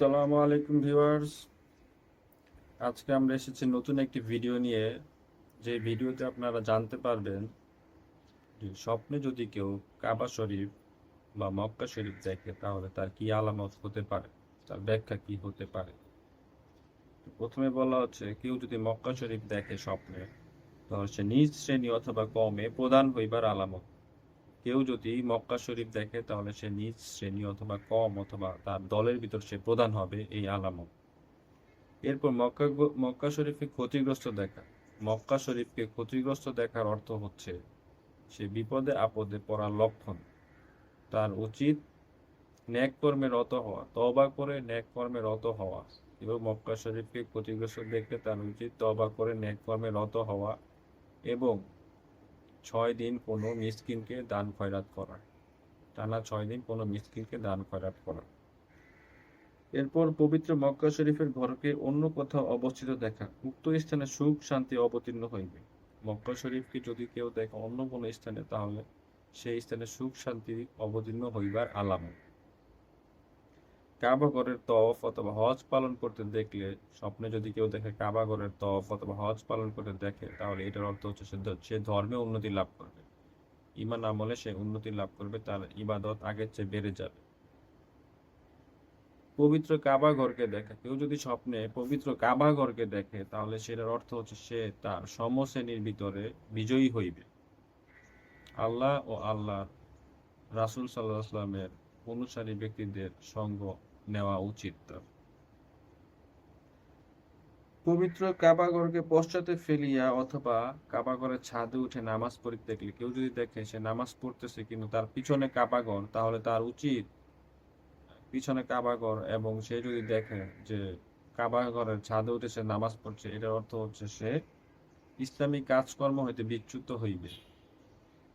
আসসালামু আলাইকুম ভিউয়ার্স। আজকে আমরা এসেছি নতুন একটি ভিডিও নিয়ে। যে ভিডিওতে আপনারা জানতে পারবেন যে স্বপ্নে যদি কেউ কাবা শরীফ বা মক্কা শরীফ দেখে তাহলে তার কি আলামত হতে পারে, তার ব্যাখ্যা কি হতে পারে। প্রথমে বলা হচ্ছে, কেউ যদি মক্কা শরীফ দেখে স্বপ্নে, তাহলে সে নিজ শ্রেণী অথবা কমে প্রধান হইবার আলামত। কেউ যদি মক্কা শরীফ দেখে তাহলে সে নিজ শ্রেণী অথবা কম অথবা তার দলের ভিতর সে প্রধান হবে, এই আলামত। এরপর মক্কা শরীফকে ক্ষতিগ্রস্ত দেখা। মক্কা শরীফকে ক্ষতিগ্রস্ত দেখার অর্থ হচ্ছে সে বিপদে আপদে পড়ার লক্ষণ। তার উচিত নেক কর্মে রত হওয়া, তওবা করে নেক কর্মে রত হওয়া। এবং মক্কা শরীফকে ক্ষতিগ্রস্ত দেখলে তার উচিত তওবা করে নেক কর্মে রত হওয়া এবং 6 দিন কোনো মিসকিনকে দান খয়রাত করা। টানা 6 দিন কোনো মিসকিনকে দান খয়রাত করা। এরপর পবিত্র মক্কা শরীফের ঘরকে অন্য কোথাও অবস্থিত দেখা, উক্ত স্থানে সুখ শান্তি অবতীর্ণ হইবে। মক্কা শরীফকে যদি কেউ দেখে অন্য কোনো স্থানে, তাহলে সেই স্থানে সুখ শান্তি অবতীর্ণ হইবার আলামত। কাবা ঘরের তওয়াফ অথবা হজ পালন করতে দেখলে, স্বপ্নে যদি কেউ দেখে কাবা ঘরের তওয়াফ অথবা হজ পালন করতে দেখে, তাহলে এটার অর্থ হচ্ছে সে ধর্মে উন্নতি লাভ করবে। ঈমান আমলে সে উন্নতি লাভ করবে, তার ইবাদত আগের চেয়ে বেড়ে যাবে। পবিত্র কাবা ঘরকে দেখা, কেউ যদি স্বপ্নে পবিত্র কাবা ঘরকে দেখে, তাহলে সেটার অর্থ হচ্ছে সে তার সমশ্রেণীর ভিতরে বিজয়ী হইবে। আল্লাহ ও আল্লাহর রাসূল সাল্লাল্লাহু আলাইহি ওয়াসাল্লামের অনুসারী ব্যক্তিদের সঙ্গ নেওয়া উচিত তার। পবিত্র কাবা ঘরকে পশ্চাতে ফেলিয়া অথবা কাবা ঘরের ছাদে উঠে নামাজ পড়িতে দেখলে, কেউ যদি দেখে সে নামাজ পড়তেছে কিন্তু তার পিছনে কাবা ঘর, তাহলে তার উচিত পিছনে কাবা ঘর, এবং সে যদি দেখে যে কাবা ঘরের ছাদে উঠে সে নামাজ পড়ছে, এটার অর্থ হচ্ছে সে ইসলামী কাজকর্ম হইতে বিচ্যুত হইবে।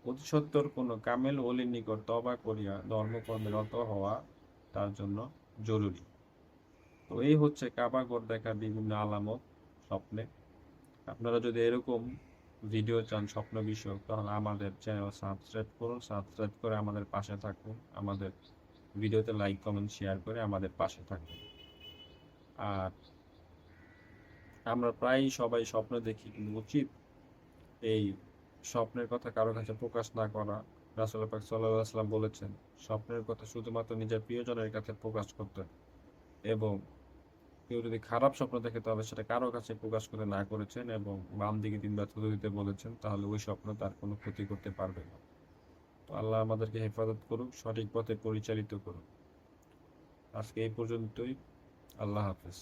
অতি সত্বর কোন কামেল ওলির নিকট তওবা করিয়া ধর্মকর্মে রত হওয়া তার জন্য জরুরি। তো এই হচ্ছে কাবা ঘর দেখার বিভিন্ন আলামত স্বপ্নে। আপনারা যদি এরকম ভিডিও চান স্বপ্ন বিষয়ক, তাহলে আমাদের চ্যানেল সাবস্ক্রাইব করুন। সাবস্ক্রাইব করে আমাদের পাশে থাকুন। আমাদের ভিডিওতে লাইক কমেন্ট শেয়ার করে আমাদের পাশে থাকুন। আর আমরা প্রায়ই সবাই স্বপ্ন দেখি, কিন্তু উচিত এই স্বপ্নের কথা কারো কাছে প্রকাশ না করা। রাসূল পাক সাল্লাল্লাহু আলাইহি ওয়াসাল্লাম বলেছেন, স্বপ্নের কথা শুধুমাত্র নিজের প্রিয়জনের কাছে প্রকাশ করতে। এবং কেউ যদি খারাপ স্বপ্ন দেখে, তাহলে সেটা কারো কাছে প্রকাশ করে না করেছেন এবং বাম দিকে 3 বার থুতু দিতে বলেছেন, তাহলে ওই স্বপ্ন তার কোনো ক্ষতি করতে পারবে না। তো আল্লাহ আমাদেরকে হেফাজত করুক, সঠিক পথে পরিচালিত করুক। আজকে এই পর্যন্তই। আল্লাহ হাফেজ।